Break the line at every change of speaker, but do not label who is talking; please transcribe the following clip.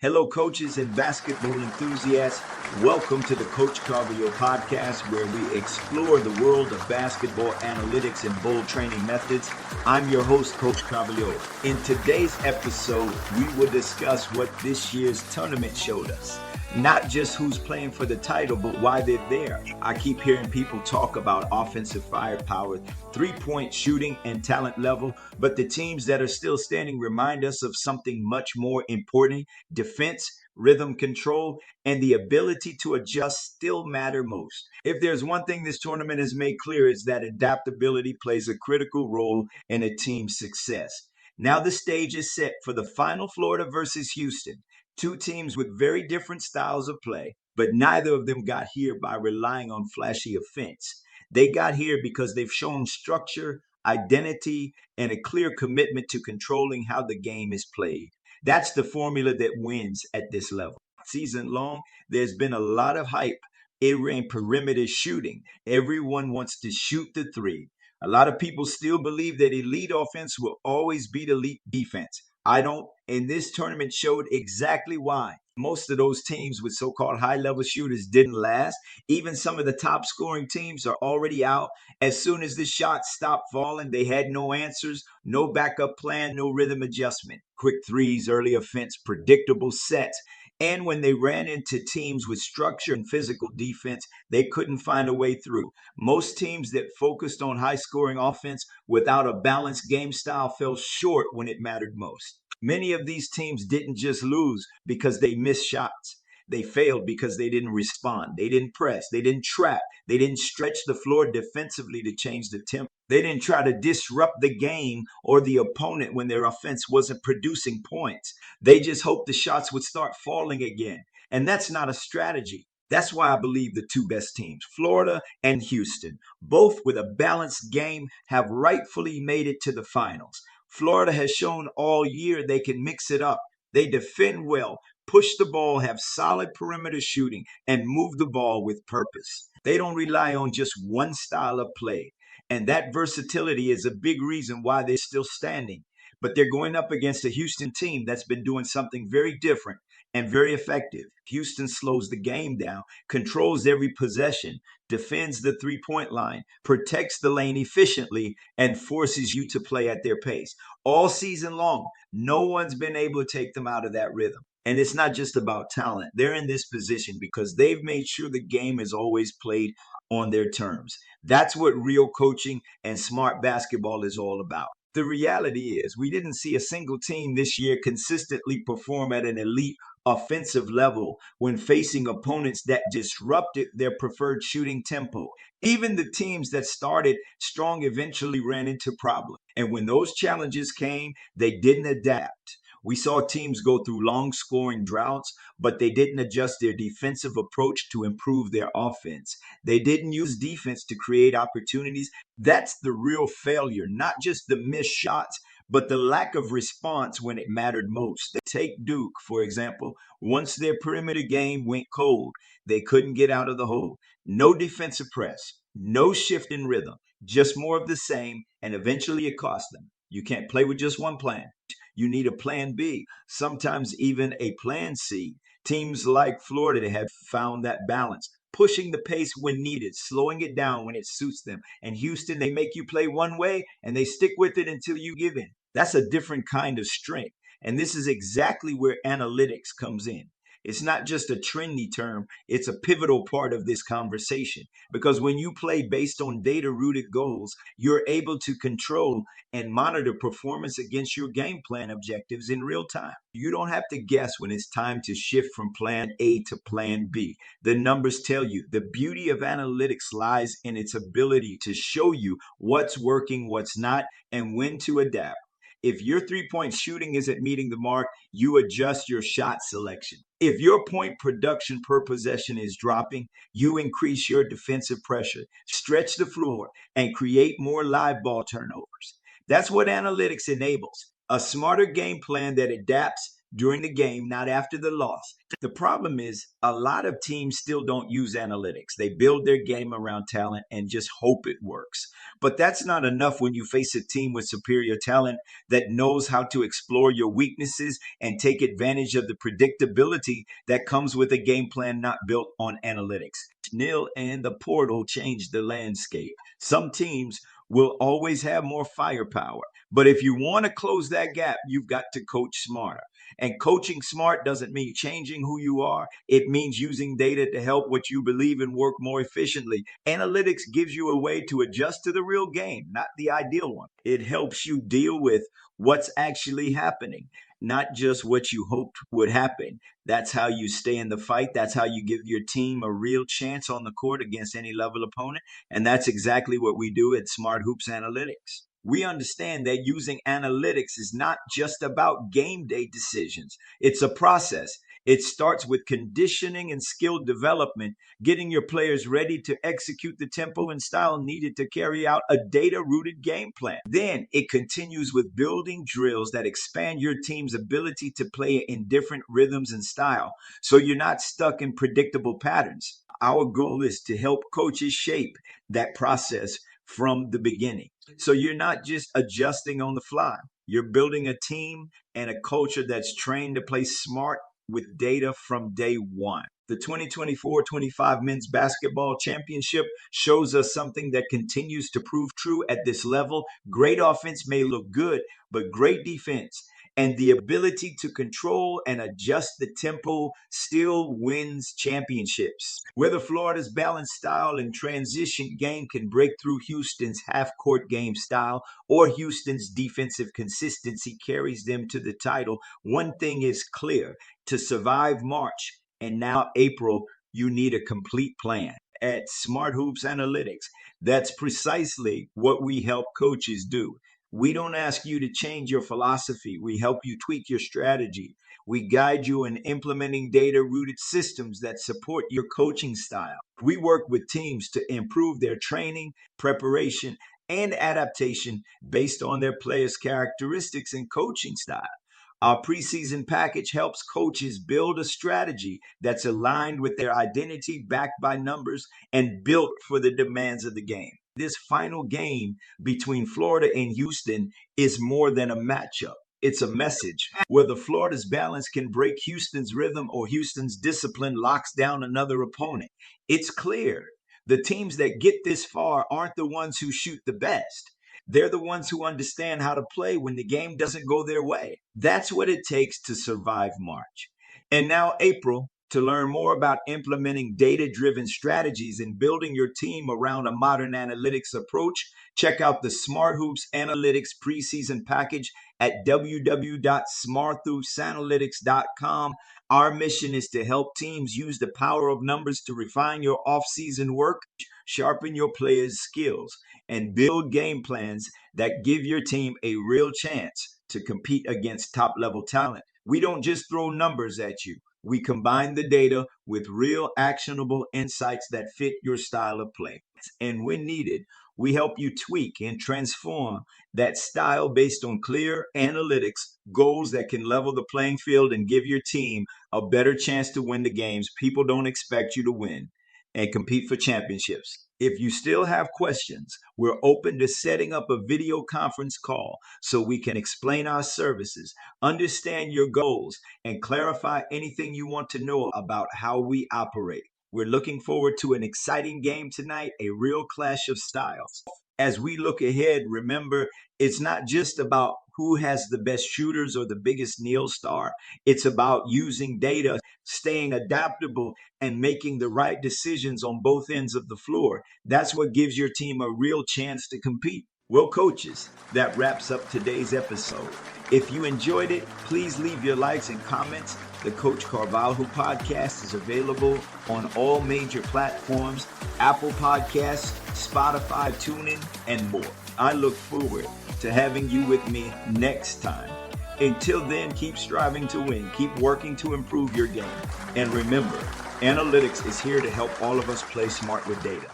Hello, coaches and basketball enthusiasts. Welcome to the Coach Carvalho podcast, where we explore the world of basketball analytics and bowl training methods. I'm your host, Coach Carvalho. In today's episode, we will discuss what this year's tournament showed us. Not just who's playing for the title, but why they're there. I keep hearing people talk about offensive firepower, three-point shooting, and talent level, but the teams that are still standing remind us of something much more important. Defense, rhythm control, and the ability to adjust still matter most. If there's one thing this tournament has made clear, is that adaptability plays a critical role in a team's success. Now the stage is set for the final, Florida versus Houston. Two teams with very different styles of play, but neither of them got here by relying on flashy offense. They got here because they've shown structure, identity, and a clear commitment to controlling how the game is played. That's the formula that wins at this level. Season long, there's been a lot of hype around perimeter shooting. Everyone wants to shoot the three. A lot of people still believe that elite offense will always beat elite defense. I don't, and this tournament showed exactly why. Most of those teams with so-called high-level shooters didn't last. Even some of the top-scoring teams are already out. As soon as the shots stopped falling, they had no answers, no backup plan, no rhythm adjustment. Quick threes, early offense, predictable sets. And when they ran into teams with structure and physical defense, they couldn't find a way through. Most teams that focused on high-scoring offense without a balanced game style fell short when it mattered most. Many of these teams didn't just lose because they missed shots. They failed because they didn't respond. They didn't press. They didn't trap. They didn't stretch the floor defensively to change the tempo. They didn't try to disrupt the game or the opponent when their offense wasn't producing points. They just hoped the shots would start falling again. And that's not a strategy. That's why I believe the two best teams, Florida and Houston, both with a balanced game, have rightfully made it to the finals. Florida has shown all year they can mix it up. They defend well, push the ball, have solid perimeter shooting, and move the ball with purpose. They don't rely on just one style of play. And that versatility is a big reason why they're still standing. But they're going up against a Houston team that's been doing something very different and very effective. Houston slows the game down, controls every possession, defends the three-point line, protects the lane efficiently, and forces you to play at their pace. All season long, no one's been able to take them out of that rhythm. And it's not just about talent. They're in this position because they've made sure the game is always played on their terms. That's what real coaching and smart basketball is all about. The reality is, we didn't see a single team this year consistently perform at an elite offensive level when facing opponents that disrupted their preferred shooting tempo. Even the teams that started strong eventually ran into problems. And when those challenges came, they didn't adapt. We saw teams go through long scoring droughts, but they didn't adjust their defensive approach to improve their offense. They didn't use defense to create opportunities. That's the real failure, not just the missed shots, but the lack of response when it mattered most. Take Duke, for example. Once their perimeter game went cold, they couldn't get out of the hole. No defensive press, no shift in rhythm, just more of the same, and eventually it cost them. You can't play with just one plan. You need a plan B, sometimes even a plan C. Teams like Florida have found that balance, pushing the pace when needed, slowing it down when it suits them. And Houston, they make you play one way and they stick with it until you give in. That's a different kind of strength. And this is exactly where analytics comes in. It's not just a trendy term, it's a pivotal part of this conversation. Because when you play based on data-rooted goals, you're able to control and monitor performance against your game plan objectives in real time. You don't have to guess when it's time to shift from plan A to plan B. The numbers tell you. The beauty of analytics lies in its ability to show you what's working, what's not, and when to adapt. If your three-point shooting isn't meeting the mark, you adjust your shot selection. If your point production per possession is dropping, you increase your defensive pressure, stretch the floor, and create more live ball turnovers. That's what analytics enables. A smarter game plan that adapts, during the game, not after the loss. The problem is a lot of teams still don't use analytics. They build their game around talent and just hope it works. But that's not enough when you face a team with superior talent that knows how to explore your weaknesses and take advantage of the predictability that comes with a game plan not built on analytics. Nil and the portal changed the landscape. Some teams will always have more firepower. But if you want to close that gap, you've got to coach smarter. And coaching smart doesn't mean changing who you are. It means using data to help what you believe in work more efficiently. Analytics gives you a way to adjust to the real game, not the ideal one. It helps you deal with what's actually happening, not just what you hoped would happen. That's how you stay in the fight. That's how you give your team a real chance on the court against any level opponent. And that's exactly what we do at Smart Hoops Analytics. We understand that using analytics is not just about game day decisions. It's a process. It starts with conditioning and skill development, getting your players ready to execute the tempo and style needed to carry out a data-rooted game plan. Then it continues with building drills that expand your team's ability to play in different rhythms and style, so you're not stuck in predictable patterns. Our goal is to help coaches shape that process from the beginning. So you're not just adjusting on the fly. You're building a team and a culture that's trained to play smart with data from day one. The 2024-25 Men's Basketball Championship shows us something that continues to prove true at this level. Great offense may look good, but great defense and the ability to control and adjust the tempo still wins championships. Whether Florida's balanced style and transition game can break through Houston's half-court game style, or Houston's defensive consistency carries them to the title, one thing is clear: to survive March and now April, you need a complete plan. At Smart Hoops Analytics, that's precisely what we help coaches do. We don't ask you to change your philosophy. We help you tweak your strategy. We guide you in implementing data-rooted systems that support your coaching style. We work with teams to improve their training, preparation, and adaptation based on their players' characteristics and coaching style. Our preseason package helps coaches build a strategy that's aligned with their identity, backed by numbers, and built for the demands of the game. This final game between Florida and Houston is more than a matchup. It's a message. Whether Florida's balance can break Houston's rhythm or Houston's discipline locks down another opponent, it's clear the teams that get this far aren't the ones who shoot the best. They're the ones who understand how to play when the game doesn't go their way. That's what it takes to survive March. And now April. To learn more about implementing data-driven strategies and building your team around a modern analytics approach, check out the Smart Hoops Analytics preseason package at www.smarthoopsanalytics.com. Our mission is to help teams use the power of numbers to refine your off-season work, sharpen your players' skills, and build game plans that give your team a real chance to compete against top-level talent. We don't just throw numbers at you. We combine the data with real actionable insights that fit your style of play. And when needed, we help you tweak and transform that style based on clear analytics, goals that can level the playing field and give your team a better chance to win the games people don't expect you to win and compete for championships. If you still have questions, we're open to setting up a video conference call so we can explain our services, understand your goals, and clarify anything you want to know about how we operate. We're looking forward to an exciting game tonight, a real clash of styles. As we look ahead, remember, it's not just about who has the best shooters or the biggest Neil star. It's about using data, staying adaptable, and making the right decisions on both ends of the floor. That's what gives your team a real chance to compete. Well, coaches, that wraps up today's episode. If you enjoyed it, please leave your likes and comments. The Coach Carvalho podcast is available on all major platforms: Apple Podcasts, Spotify, TuneIn, and more. I look forward to having you with me next time. Until then, keep striving to win. Keep working to improve your game. And remember, analytics is here to help all of us play smart with data.